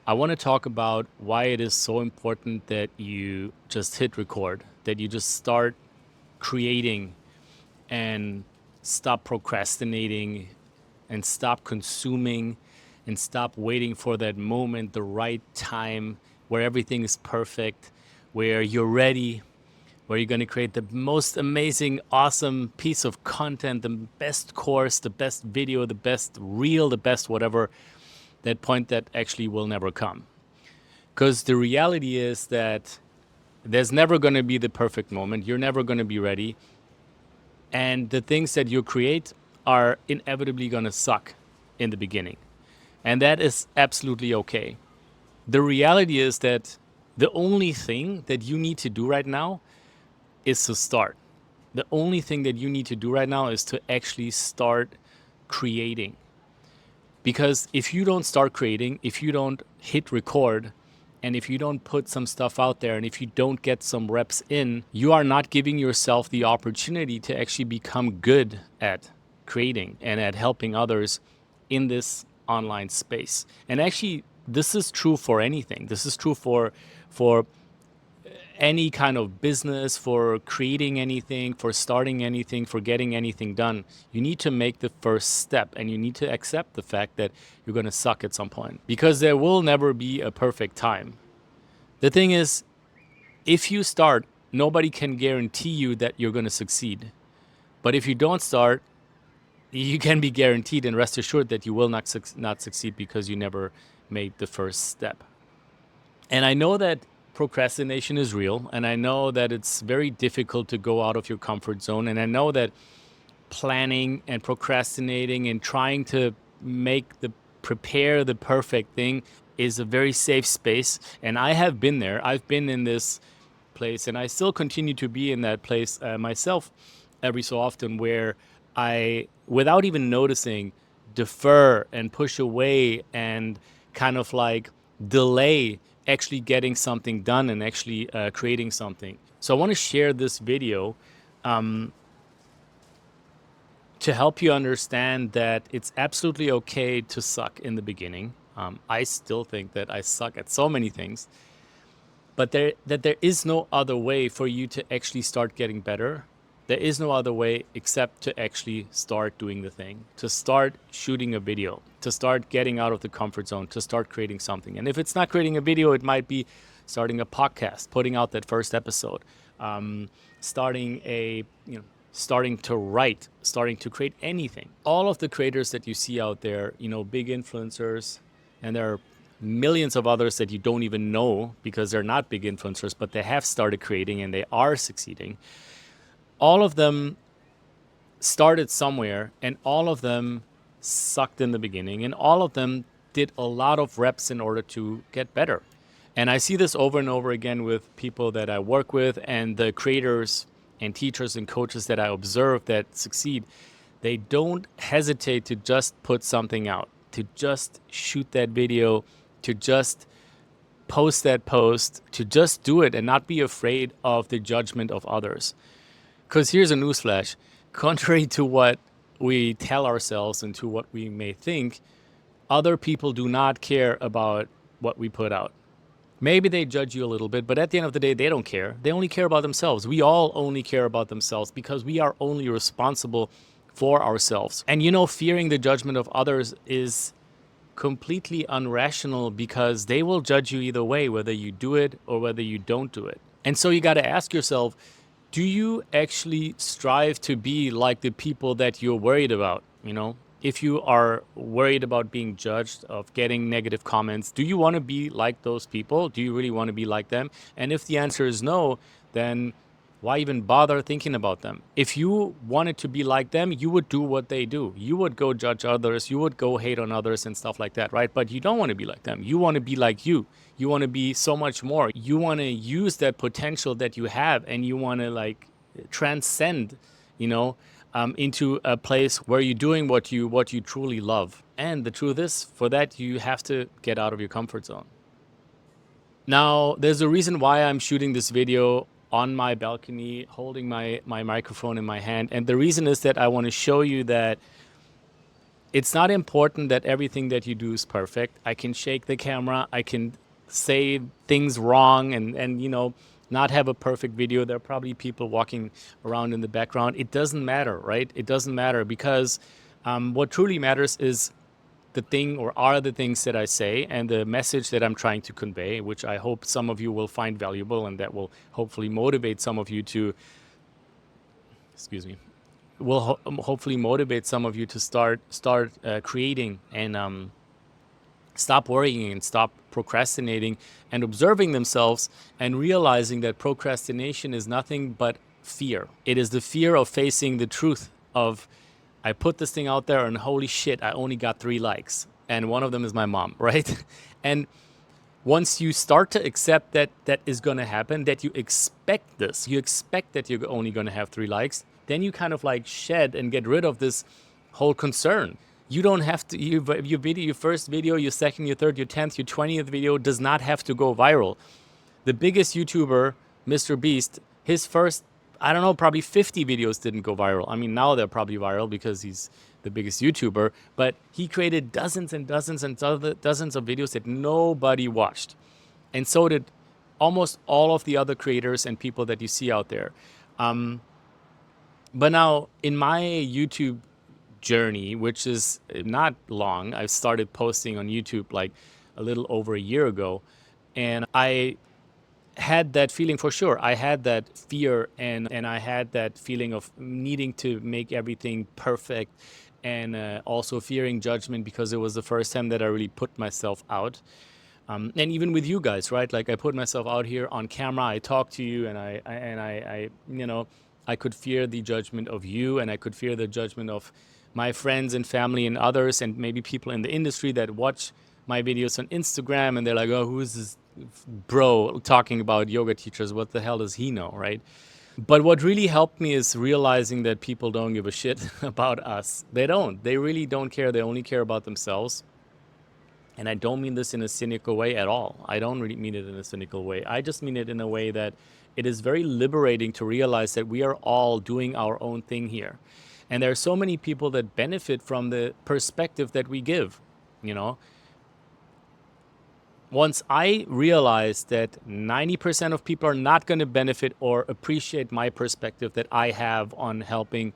I want to talk about why it is so important that you just hit record, that you just start creating and stop procrastinating and stop consuming and stop waiting for that moment, the right time where everything is perfect, where you're ready, where you're going to create the most amazing, awesome piece of content, the best course, the best video, the best reel, the best whatever, that point that actually will never come. Because the reality is that there's never going to be the perfect moment. You're never going to be ready. And the things that you create are inevitably going to suck in the beginning. And that is absolutely okay. The reality is that the only thing that you need to do right now is to start. The only thing that you need to do right now is to actually start creating. Because if you don't start creating, if you don't hit record, and if you don't put some stuff out there, and if you don't get some reps in, you are not giving yourself the opportunity to actually become good at creating and at helping others in this online space. And actually, this is true for anything. This is true for any kind of business, for creating anything, for starting anything, for getting anything done. You need to make the first step, and you need to accept the fact that you're going to suck at some point, because there will never be a perfect time. The thing is, if you start, nobody can guarantee you that you're going to succeed. But if you don't start, you can be guaranteed and rest assured that you will not succeed, because you never made the first step. And I know that procrastination is real, and I know that it's very difficult to go out of your comfort zone, and I know that planning and procrastinating and trying to prepare the perfect thing is a very safe space. And I have been there. I've been in this place, and I still continue to be in that place myself every so often, where I, without even noticing, defer and push away and kind of like delay actually getting something done and actually creating something. So I want to share this video to help you understand that it's absolutely okay to suck in the beginning. I still think that I suck at so many things, but there is no other way for you to actually start getting better. There is no other way except to actually start doing the thing, to start shooting a video, to start getting out of the comfort zone, to start creating something. And if it's not creating a video, it might be starting a podcast, putting out that first episode, starting starting to write, starting to create anything. All of the creators that you see out there, big influencers, and there are millions of others that you don't even know because they're not big influencers, but they have started creating and they are succeeding. All of them started somewhere, and all of them sucked in the beginning, and all of them did a lot of reps in order to get better. And I see this over and over again with people that I work with, and the creators and teachers and coaches that I observe that succeed. They don't hesitate to just put something out, to just shoot that video, to just post that post, to just do it and not be afraid of the judgment of others. Because here's a newsflash: contrary to what we tell ourselves and to what we may think, other people do not care about what we put out. Maybe they judge you a little bit, but at the end of the day, they don't care. They only care about themselves. We all only care about themselves because we are only responsible for ourselves. And fearing the judgment of others is completely irrational, because they will judge you either way, whether you do it or whether you don't do it. And so you got to ask yourself, do you actually strive to be like the people that you're worried about? If you are worried about being judged, of getting negative comments, do you want to be like those people? Do you really want to be like them? And if the answer is no, then why even bother thinking about them? If you wanted to be like them, you would do what they do. You would go judge others. You would go hate on others and stuff like that, right? But you don't want to be like them. You want to be like you. You want to be so much more. You want to use that potential that you have, and you want to transcend, into a place where you're doing what you truly love. And the truth is, for that, you have to get out of your comfort zone. Now, there's a reason why I'm shooting this video on my balcony, holding my microphone in my hand. And the reason is that I want to show you that It's not important that everything that you do is perfect. I can shake the camera, I can say things wrong, and not have a perfect video. There are probably people walking around in the background. It doesn't matter, right? It doesn't matter, because what truly matters is the thing, or are the things that I say, and the message that I'm trying to convey, which I hope some of you will find valuable, and that will hopefully motivate some of you to, excuse me, will hopefully motivate some of you to start creating, and stop worrying and stop procrastinating, and observing themselves and realizing that procrastination is nothing but fear. It is the fear of facing the truth of, I put this thing out there and holy shit, I only got 3 likes. And one of them is my mom, right? And once you start to accept that that is going to happen, that you expect this, you expect that you're only going to have 3 likes, then you kind of like shed and get rid of this whole concern. You don't have to, your video, your first video, your second, your third, your 10th, your 20th video does not have to go viral. The biggest YouTuber, Mr. Beast, his first, I don't know, probably 50 videos didn't go viral. I mean, now they're probably viral because he's the biggest YouTuber, but he created dozens and dozens and dozens of videos that nobody watched. And so did almost all of the other creators and people that you see out there. But now, in my YouTube journey, which is not long, I started posting on YouTube like a little over a year ago. And I had that feeling, for sure. I had that fear, and I had that feeling of needing to make everything perfect, and also fearing judgment, because it was the first time that I really put myself out. And even with you guys, right? Like, I put myself out here on camera, I talk to you, and I could fear the judgment of you, and I could fear the judgment of my friends and family and others, and maybe people in the industry that watch my videos on Instagram, and they're like, oh, who is this bro talking about yoga teachers? What the hell does he know, right? But what really helped me is realizing that people don't give a shit about us. They don't. They really don't care. They only care about themselves. And I don't mean this in a cynical way at all. I don't really mean it in a cynical way. I just mean it in a way that it is very liberating to realize that we are all doing our own thing here. And there are so many people that benefit from the perspective that we give, you know? Once I realized that 90% of people are not going to benefit or appreciate my perspective that I have on helping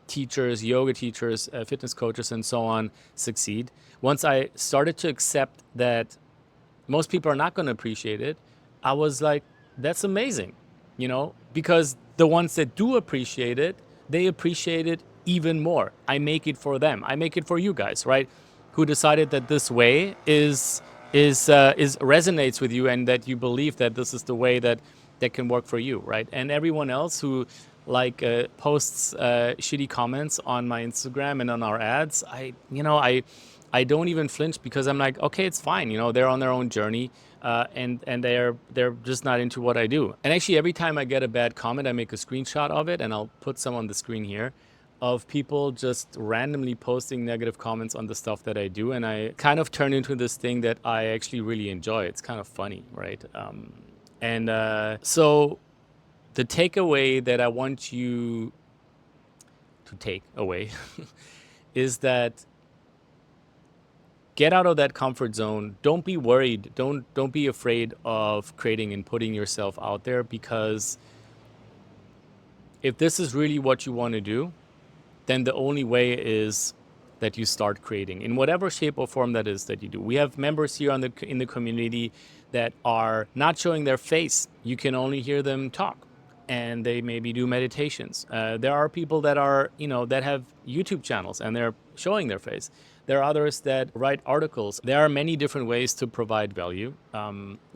teachers, yoga teachers, fitness coaches, and so on succeed, once I started to accept that most people are not going to appreciate it, I was like, that's amazing, because the ones that do appreciate it, they appreciate it even more. I make it for them. I make it for you guys, right? Who decided that this way is resonates with you, and that you believe that this is the way that can work for you, right? And everyone else who posts shitty comments on my Instagram and on our ads, I don't even flinch, because I'm like, okay, it's fine. They're on their own journey, and they're just not into what I do. And actually, every time I get a bad comment, I make a screenshot of it, and I'll put some on the screen here, of people just randomly posting negative comments on the stuff that I do, and I kind of turn into this thing that I actually really enjoy. It's kind of funny, right? So the takeaway that I want you to take away is that get out of that comfort zone. Don't be worried. Don't be afraid of creating and putting yourself out there, because if this is really what you want to do, then the only way is that you start creating in whatever shape or form that is that you do. We have members here in the community that are not showing their face. You can only hear them talk, and they maybe do meditations. There are people that are, that have YouTube channels and they're showing their face. There are others that write articles. There are many different ways to provide value.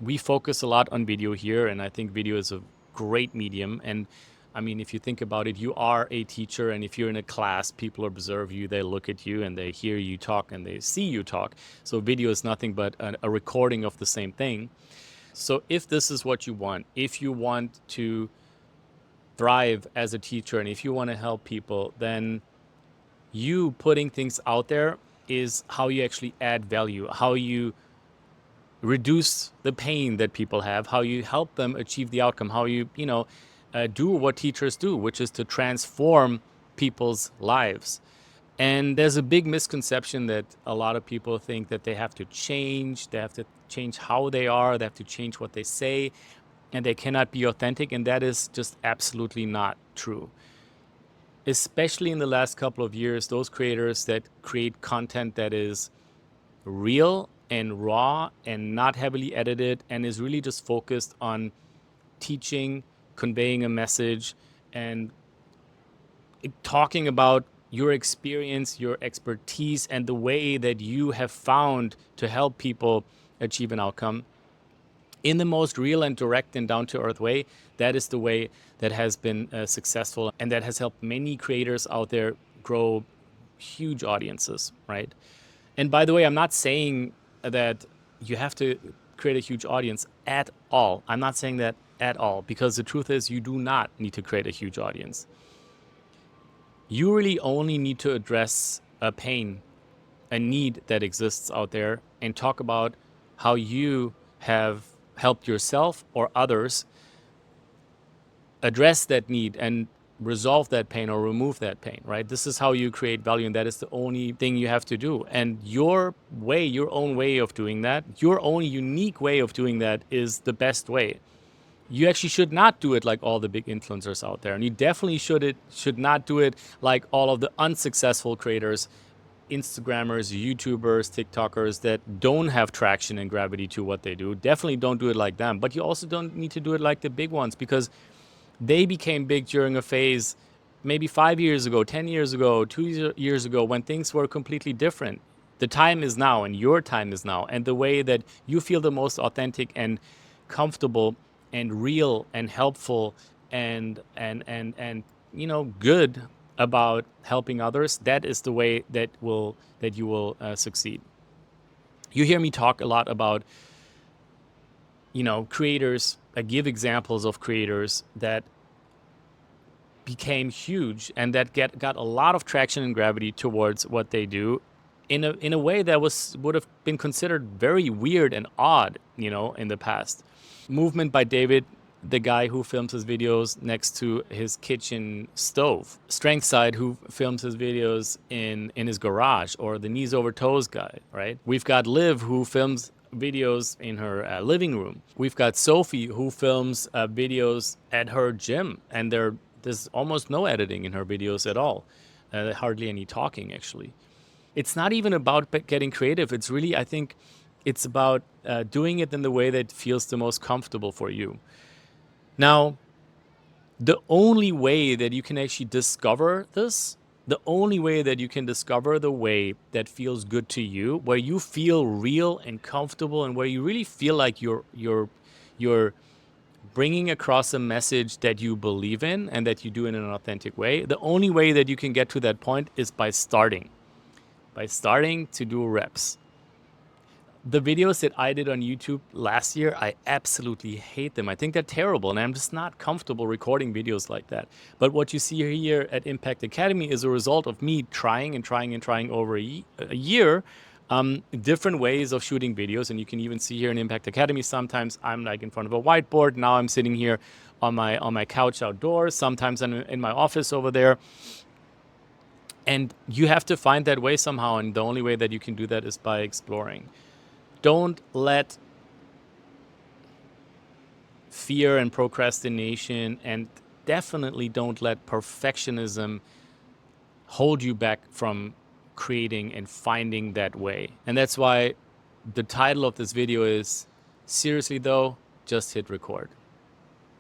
We focus a lot on video here, and I think video is a great medium. And I mean, if you think about it, you are a teacher, and if you're in a class, people observe you, they look at you, and they hear you talk, and they see you talk. So video is nothing but a recording of the same thing. So if this is what you want, if you want to thrive as a teacher, and if you want to help people, then you putting things out there is how you actually add value, how you reduce the pain that people have, how you help them achieve the outcome, how you, do what teachers do, which is to transform people's lives. And there's a big misconception that a lot of people think that they have to change how they are, they have to change what they say, and they cannot be authentic. And that is just absolutely not true. Especially in the last couple of years, those creators that create content that is real and raw and not heavily edited and is really just focused on teaching, conveying a message, and talking about your experience, your expertise, and the way that you have found to help people achieve an outcome in the most real and direct and down to earth way. That is the way that has been successful and that has helped many creators out there grow huge audiences, right? And by the way, I'm not saying that you have to create a huge audience at all. I'm not saying that at all, because the truth is you do not need to create a huge audience. You really only need to address a pain, a need that exists out there, and talk about how you have helped yourself or others address that need and resolve that pain or remove that pain, right? This is how you create value, and that is the only thing you have to do. And your way, your own way of doing that, your own unique way of doing that is the best way. You actually should not do it like all the big influencers out there, and you definitely should not do it like all of the unsuccessful creators, Instagrammers, YouTubers, TikTokers that don't have traction and gravity to what they do. Definitely don't do it like them. But you also don't need to do it like the big ones, because they became big during a phase maybe 5 years ago, 10 years ago, 2 years ago, when things were completely different. The time is now, and your time is now. And the way that you feel the most authentic and comfortable and real and helpful and good about helping others, that is the way that you will succeed. You hear me talk a lot about creators. I give examples of creators that became huge and that got a lot of traction and gravity towards what they do in a way that would have been considered very weird and odd, in the past. Movement by David, the guy who films his videos next to his kitchen stove. Strength Side, who films his videos in his garage, or the Knees Over Toes guy, right? We've got Liv, who films videos in her living room. We've got Sophie, who films videos at her gym, and there's almost no editing in her videos at all. Hardly any talking, actually. It's not even about getting creative. It's really, I think, it's about doing it in the way that feels the most comfortable for you. Now, the only way that you can actually discover this, the only way that you can discover the way that feels good to you, where you feel real and comfortable, and where you really feel like you're bringing across a message that you believe in and that you do in an authentic way, the only way that you can get to that point is by starting to do reps. The videos that I did on YouTube last year, I absolutely hate them. I think they're terrible, and I'm just not comfortable recording videos like that. But what you see here at Impact Academy is a result of me trying and trying and trying over a year, different ways of shooting videos. And you can even see here in Impact Academy, sometimes I'm like in front of a whiteboard. Now I'm sitting here on my couch outdoors. Sometimes I'm in my office over there. And you have to find that way somehow, and the only way that you can do that is by exploring. Don't let fear and procrastination, and definitely don't let perfectionism hold you back from creating and finding that way. And that's why the title of this video is, seriously though, just hit record.